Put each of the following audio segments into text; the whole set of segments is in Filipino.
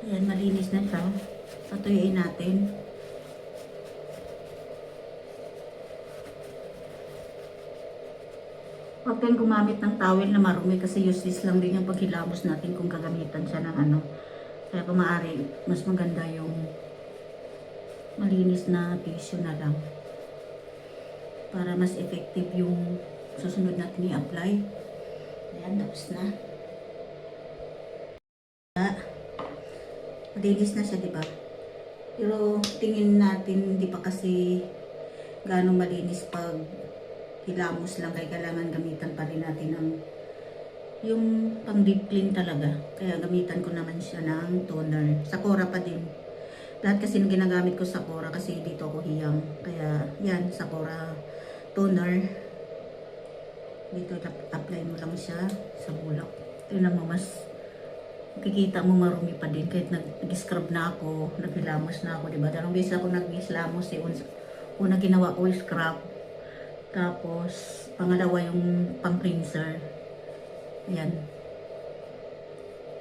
Ayan, malinis na siya. Patuyuin natin. Huwag tayong gumamit ng towel na marumi kasi useless lang din yung paghilamos natin kung gagamitan siya ng ano. Kaya kung maaari, mas maganda yung malinis na tissue na lang. Para mas effective yung susunod natin i-apply. Ayan, tapos na. Malinis na siya, di ba? Pero tingin natin, hindi pa kasi gaano malinis pag hilamos lang, kaya kailangan gamitan pa rin natin ng yung pang deep clean talaga. Kaya gamitan ko naman siya ng toner. Sakura pa din. Lahat kasi ng ginagamit ko Sakura kasi dito ako hiyang. Kaya yan, Sakura toner. Dito apply mo lang siya sa bulak. Tingnan mo, mas makikita mo marumi pa din kahit nag-scrub na ako, naghilamos na ako, diba? Dalawang beses ako nag-hilamos eh. Una ginawa ko scrub. Tapos, pangalawa yung pang-cleanser. Ayan.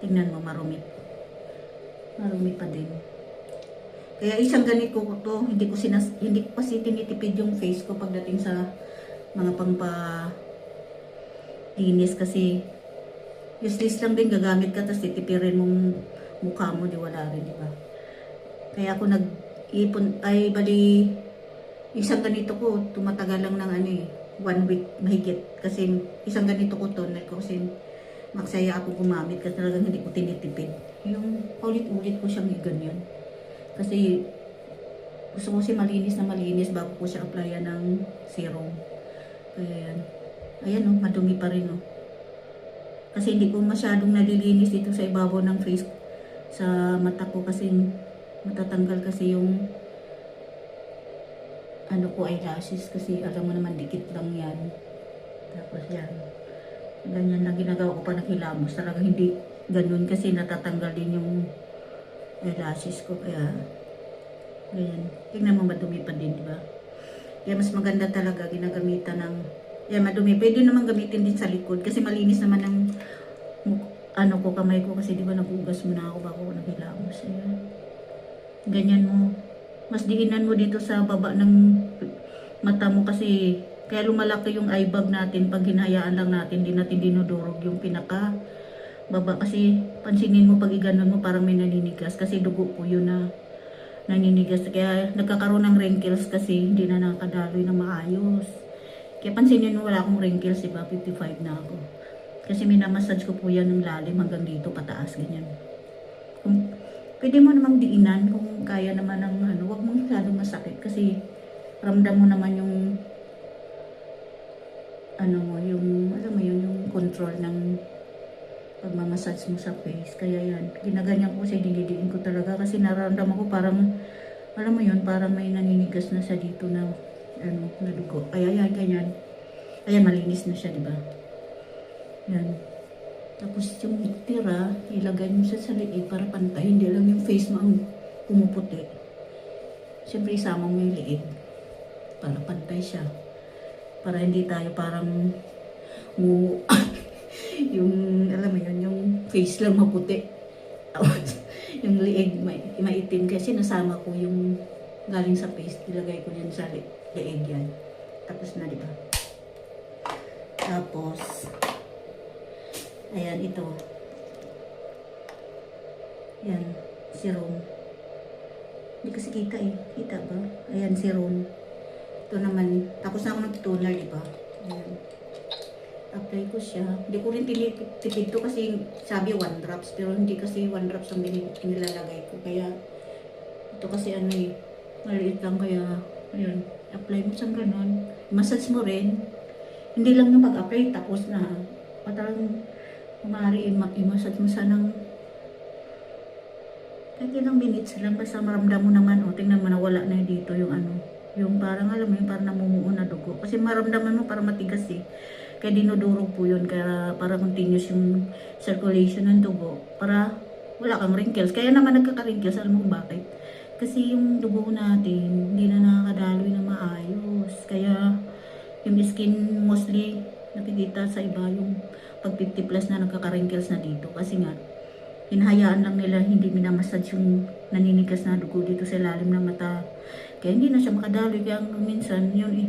Tingnan mo, marumi. Marumi pa din. Kaya isang ganito ko to, hindi ko kasi tinitipid yung face ko pagdating sa mga pangpa-linis kasi useless lang din, gagamit ka tapos titipirin mong mukha mo, di wala rin, di ba? Kaya ako nag-ipon, ay bali, isang ganito ko, tumatagal lang ng ano eh, 1 week mahigit. Kasi isang ganito ko to, kasi magsaya ako gumamit kasi talagang hindi ko tinitipid. Yung ulit-ulit ko siyang ganyan. Kasi gusto ko si malinis na malinis bago ko siya applyan ng serum. Kaya yan. Ayan oh, madumi pa rin oh. Kasi hindi ko masyadong nalilinis dito sa ibabaw ng face sa mata ko kasi matatanggal kasi yung ano ko, eyelashes kasi alam mo naman dikit lang yan. Tapos yan. Ganyan lang ginagawa ko pa naghilamos. Talaga hindi ganun kasi natatanggal din yung eyelashes ko. Kaya ganyan. Tingnan mo madumi pa din, di ba? Kaya mas maganda talaga ginagamitan ng madumi. Pwede naman gamitin din sa likod kasi malinis naman ng ano ko, kamay ko kasi di ba nagugas mo na ako bago ako naghilamos. Ayan. Ganyan mo. Mas diinan mo dito sa baba ng mata mo kasi kaya lumalaki yung eye bag natin pag hinayaan lang natin, di natin dinudurog yung pinaka baba kasi pansinin mo pag iganon mo parang may naninigas kasi dugo po yun na naninigas kaya nagkakaroon ng wrinkles kasi hindi na nakadaloy na maayos. Kaya pansinin mo wala akong wrinkles, diba? 55 na ako. Kasi minamassage ko po yan ng lalim hanggang dito pataas ganyan. Pwede mo namang diinan kung kaya naman ng ano, wag mong masyadong masakit kasi ramdam mo naman yung ano mo, yung alam mo yun, yung control ng pagmamassage mo sa face. Kaya yan, ginaganyan ko kasi dinidiin ko talaga kasi nararamdaman ko parang alam mo yun, parang may naninigas na sa dito na ano, na dugo. Kaya yan, ganyan. Kaya malinis na siya, di ba? Yan. Tapos yung tira, ilagay mo siya sa liig para pantay. Hindi lang yung face mo ang pumuputi. Siyempre isama mo yung liig para pantay siya. Para hindi tayo parang yung, alam mo yun, yung face lang maputi. Yung liig maitim kasi nasama ko yung galing sa face. Ilagay ko din sa liig yan. Tapos na, di ba? Tapos, ayan, ito. Ayan, serum. Hindi kasi kita eh. Kita ba? Ayan, serum. Ito naman. Tapos na ako nag-toner, di ba? Ayan. Apply ko siya. Hindi ko rin tinitipid to kasi sabi 1 drops. Pero hindi kasi 1 drops ang nilalagay ko. Kaya, ito kasi ano eh. Maliit lang kaya, ayan. Apply mo siyang ganun. Massage mo rin. Hindi lang yung pag-apply tapos na. Parang kumari i-massage mo siya ng kahit ilang minutes lang basta maramdam mo naman tingnan mo na wala na dito yung ano, yung parang alam mo yung parang namumuo na dugo kasi maramdaman mo parang matigas eh kaya dinudurog po yun kaya para continuous yung circulation ng dugo para wala kang wrinkles. Kaya naman nagkaka-wrinkles, alam mo kung bakit? Kasi yung dugo natin hindi na nakakadaloy na maayos kaya yung skin mostly nakikita sa iba yung pag 50 plus na nagkaka-wrinkles na dito kasi nga hinahayaan lang nila, hindi minamassage yung naninigas na dugo dito sa ilalim ng mata. Kaya hindi na siya makadaloy. Kaya minsan, yun eh,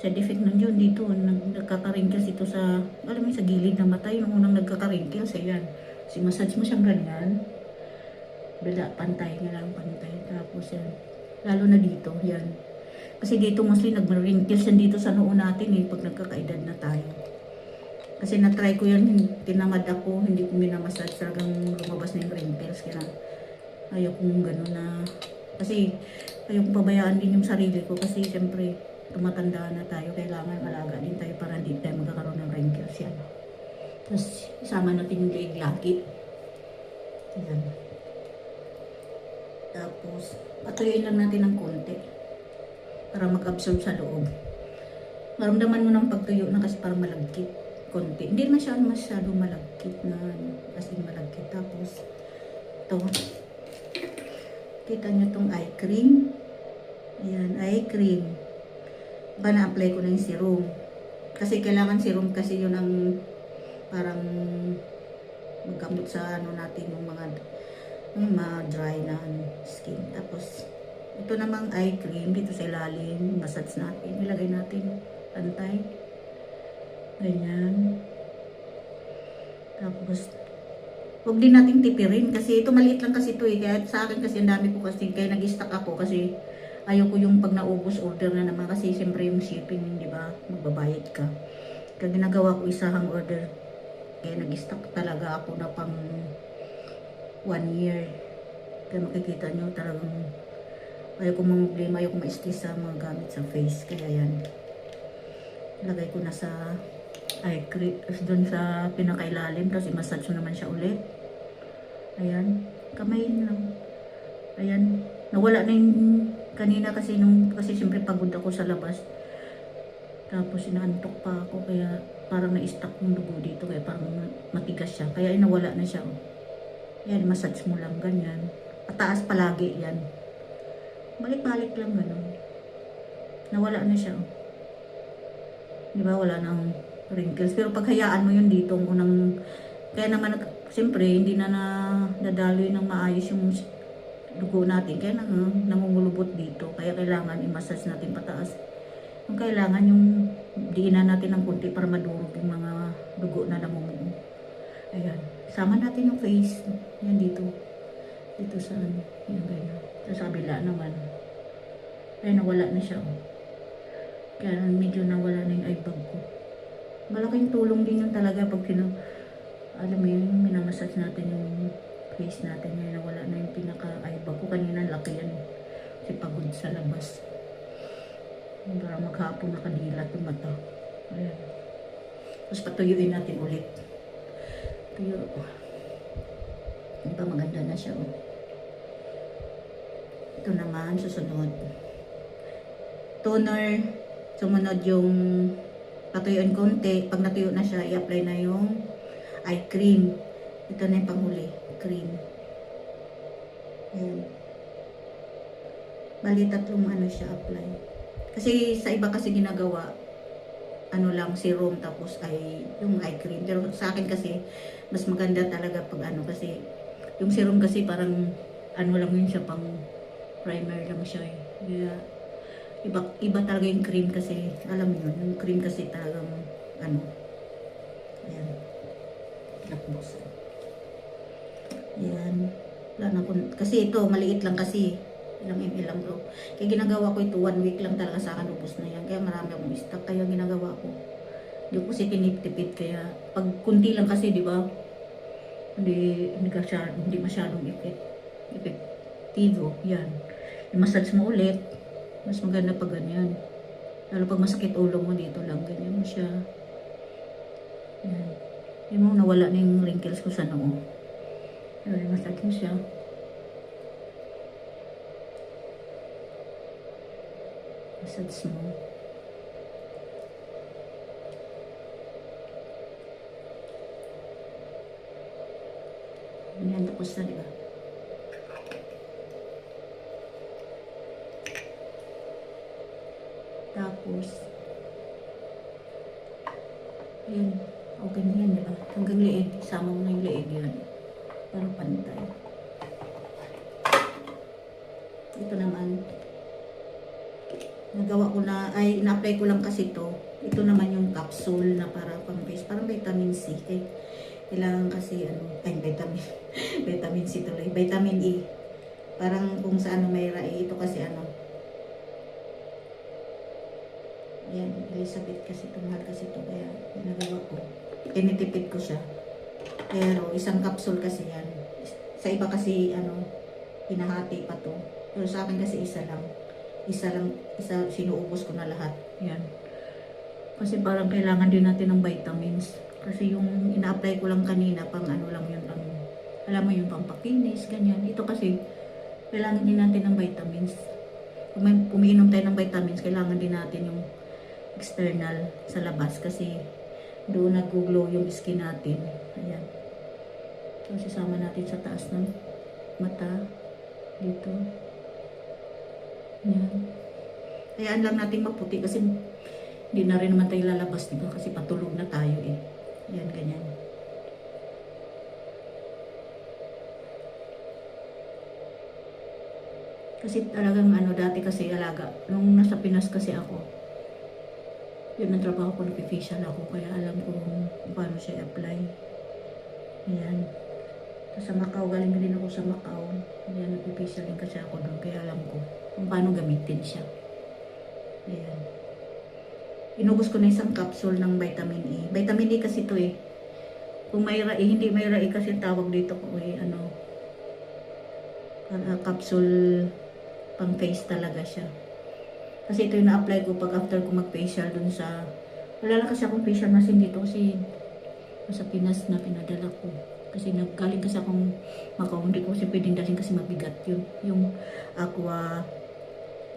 sa defect nun yun dito, nagkaka-wrinkles ito sa, alam mo, sa gilid ng mata, yung unang nagkaka-wrinkles, ayan. Si massage mo siyang ganyan, bila, pantay nga lang, pantay. Tapos yan, lalo na dito, yan. Kasi dito mostly nag-wrinkles yan dito sa noo natin eh, pag nagkakaedad na tayo. Kasi na-try ko yan, tinamad ako, hindi ko minamassage, talagang lumabas na yung wrinkles. Kaya ayaw kong gano'n na, kasi ayaw kong pabayaan din yung sarili ko kasi siyempre tumatanda na tayo, kailangan alaga din tayo para hindi tayo magkakaroon ng wrinkles yan. Tapos isama natin yung leg lagi. Ayan. Tapos patuyuin lang natin ng konti para mag-absorb sa loob. Maramdaman mo ng pagtuyo na kasi parang malagkit. Konti. Hindi masyado malagkit na as in malagkit. Tapos ito. Kita nyo tong eye cream. Ayan, eye cream. Na-apply ko na yung serum. Kasi kailangan serum kasi yun ang parang magkamot sa ano natin yung mga dry na skin. Tapos ito namang eye cream dito sa ilalim, massage natin. Ilagay natin pantay. Ganyan. Tapos huwag din nating tipirin kasi ito maliit lang kasi ito eh. Kaya sa akin kasi ang dami ko kasi kaya nag-stock ako kasi ayaw ko yung pag naubos order na naman kasi siyempre yung shipping, di ba? Magbabayad ka. Kaya ginagawa ko isahang order. Kaya nag-stock talaga ako na pang 1 year. Kaya makikita nyo talagang ayaw ko problema, ayaw ko ma-stress sa mga gamit sa face. Kaya yan. Lagay ko na sa eye cream. Doon sa pinakailalim. Tapos i-massage naman siya ulit. Ayan. Kamayin lang. Ayan. Nawala na yung kanina kasi kasi siyempre pagod ako sa labas. Tapos inaantok pa ako kaya parang na-stuck yung dugo dito kaya parang matigas siya. Kaya nawala na siya. Yan, massage mo lang ganyan. Pataas palagi yan. Balik-balik lang ganun. Nawala na siya. Di ba wala nang wrinkles. Pero paghayaan mo yun dito unang kaya naman siyempre hindi na nadaloy ng maayos yung dugo natin, kaya namumulubot dito. Kaya kailangan i-massage natin pataas. Kung kailangan yung diinan natin ng kunti para madurog yung mga dugo na namumuo. Ayan. Sama natin yung face. Yan dito. Dito sa ano. Yan ganyan. Sa kabila naman. Ay nawala na siya. Kaya medyo nawala na yung eye bag ko. Malaking tulong din yun talaga pag alam mo yun, minamassage natin yung face natin ngayon, wala na yung pinaka-eye bag ko. Kanina laki yan. Kasi pagod sa labas. Para maghapon nakadilat yung mata. Ayan. Tapos patuyuin natin ulit. Tuyo. Diba maganda na siya. Oh. Ito naman, susunod. Toner. Sumunod yung patuyuin konti. Pag natuyo na siya, i-apply na yung eye cream. Ito na yung panghuli. Cream. Ayan. Bali, tatlong ano siya apply. Kasi sa iba kasi ginagawa, ano lang, serum tapos ay yung eye cream. Pero sa akin kasi, mas maganda talaga pag ano kasi, yung serum kasi parang, ano lang yun siya, pang primer lang siya eh. Kaya, iba talaga yung cream kasi, alam mo yun, yung cream kasi talagang, ano, ayan. Tapos, yan. Wala na kasi ito, maliit lang kasi. Ilang ml lang to. Kaya ginagawa ko ito, 1 week lang talaga sa akin, ubos na yan. Kaya marami akong stock. Kaya ginagawa ko. Hindi ko kasi tiniptipid. Kaya pag kunti lang kasi, di ba? Hindi masyadong epektibo. Yan. I-massage mo ulit. Mas maganda pag ganyan. Lalo pag masakit ulo mo dito lang. Ganyan mo siya. Yan. Yung mo, nawala na yung wrinkles ko sa noo. Ayun, massage mo siya. Massage mo. Yan, tapos na, diba? Tapos, yan. Okay na yan, diba? Hanggang leeg. Sama mo na yung leeg yan. Para pantay. Ito naman. Nagawa ko na, ay ina-apply ko lang kasi to. Ito naman yung capsule na para pang face, parang vitamin C. Kailangan kasi vitamin, vitamin C tuloy, vitamin E. Parang kung sa may rai, ito kasi ayan, Elizabeth kasi ito, mahal kasi ito, kaya nagawa ko. Tinitipid ko siya. Pero isang capsule kasi yan. Sa iba kasi hinahati pa to. Pero sa akin kasi isa lang, sinuubos ko na lahat. Yan. Kasi parang kailangan din natin ng vitamins. Kasi yung ina-apply ko lang kanina, pang lang yun, alam mo yung pampakinis, ganyan. Ito kasi, kailangan din natin ng vitamins. Kung umiinom tayo ng vitamins, kailangan din natin yung external sa labas. Kasi doon nag-glow yung skin natin. Ayan. So, sisama natin sa taas ng mata. Dito. Ayan. Hayaan lang natin maputi kasi hindi na rin naman tayo lalabas, diba? Kasi patulog na tayo eh. Ayan, ganyan. Kasi talagang dati kasi alaga. Nung nasa Pinas kasi ako, yun ang trabaho ko, nag-facial ako. Kaya alam ko kung paano siya apply. Ayan. Sa Macau, galing din ako sa Macau. Ayan, nag-facial din kasi ako doon. Kaya alam ko kung paano gamitin siya. Ayan. Inubos ko na isang capsule ng vitamin E. Vitamin E kasi ito eh. Kung may rai, hindi may rai kasi tawag dito ko eh, capsule pang face talaga siya. Kasi ito yung na-apply ko pag after ko mag-facial dun sa, wala lang kasi akong facial machine dito kasi sa Pinas na pinadala ko. Kasi naggaling kasi akong Macau, hindi ko kasi pwedeng dalhin kasi mabigat yun. Yung aqua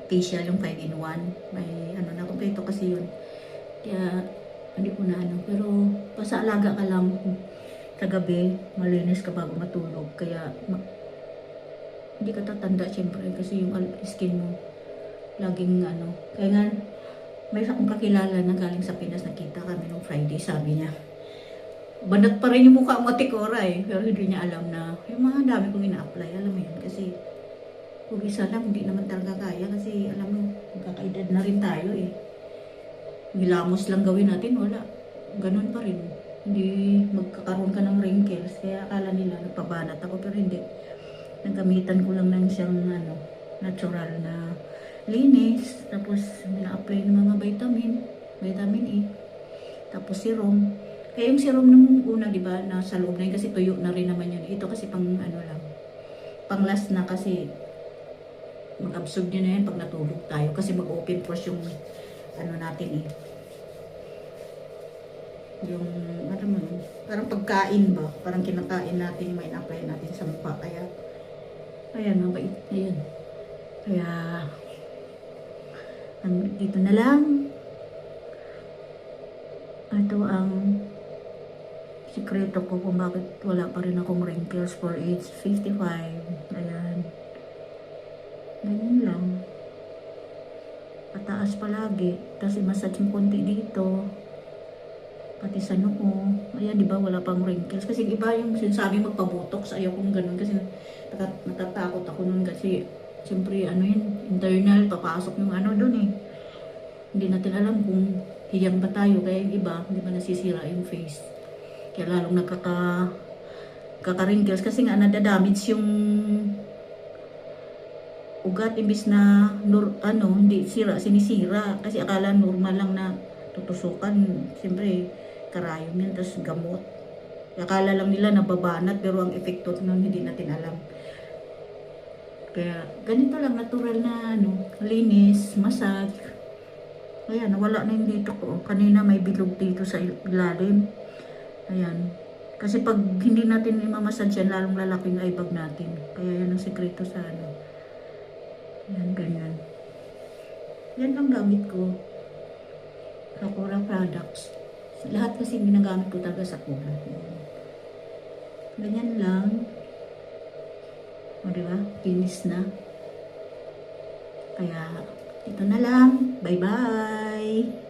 facial, yung 5-in-1. May na kompleto kasi yun. Kaya hindi ko na pero basta alaga ka lang sa gabi, malinis ka bago matulog. Kaya hindi ka tatanda syempre kasi yung skin mo laging Kaya nga, may isa kong kakilala na galing sa Pinas, nakita kami nung Friday, sabi niya, banat pa rin yung mukha mo, Tikora eh. Pero hindi niya alam na yung mga dami kong ina-apply, alam mo yun, kasi kung isa lang, hindi naman talaga kaya kasi alam mo, magkakaedad na rin tayo eh. Milamos lang gawin natin, wala. Ganun pa rin. Hindi magkakaroon ka ng wrinkles, kaya akala nila nagpabanat ako, pero hindi. Nagamitan ko lang ng siyang natural na linis, tapos na-apply ng mga vitamin E, tapos serum. Kaya yung serum nung una, di ba, nasa loob na yun kasi tuyo na rin naman yun. Ito kasi pang lang, pang last na kasi mag-absorb nyo na yan pag natulog tayo kasi mag-open pores yung natin eh. Yung, alam mo yun, parang pagkain ba, parang kinakain natin yung may na-apply natin sa mukha. Kaya, ayan, mabait na yun. Kaya, dito na lang. Ito ang sikreto ko kung bakit wala pa rin akong wrinkles for age 55. Ayan. Ganyan lang. Pataas palagi. Tapos i-massage yung konti dito. Pati sa noo. Ayan, di ba wala pang wrinkles. Kasi iba yung sinasabi magpa-botox. Ayaw kong ganun kasi natatakot ako nun kasi siyempre, yun, internal, papasok yung dun eh. Hindi natin alam kung hiyang ba tayo, kaya yung iba, hindi ba nasisira yung face. Kaya lalong nagkaka-wrinkles kasi nga nadadamage yung ugat, imbis na, hindi sinisira. Kasi akala normal lang na tutusukan. Siyempre, karayom yan, tapos gamot. Akala lang nila nababanat, pero ang epekto nun hindi natin alam. Kaya ganito lang, natural na linis, massage. Ayan, nawala na yung dito ko. Kanina may bilog dito sa ilalim. Ayan. Kasi pag hindi natin i-massage yan, lalong lalaki yung eyebag natin. Kaya yan ang sekreto sa Ayan, ganyan. Yan ang gamit ko. Sakura products. Lahat kasi ginagamit ko talaga sa Sakura. Ganyan lang. O diba? Kinis na. Kaya, ito na lang. Bye-bye!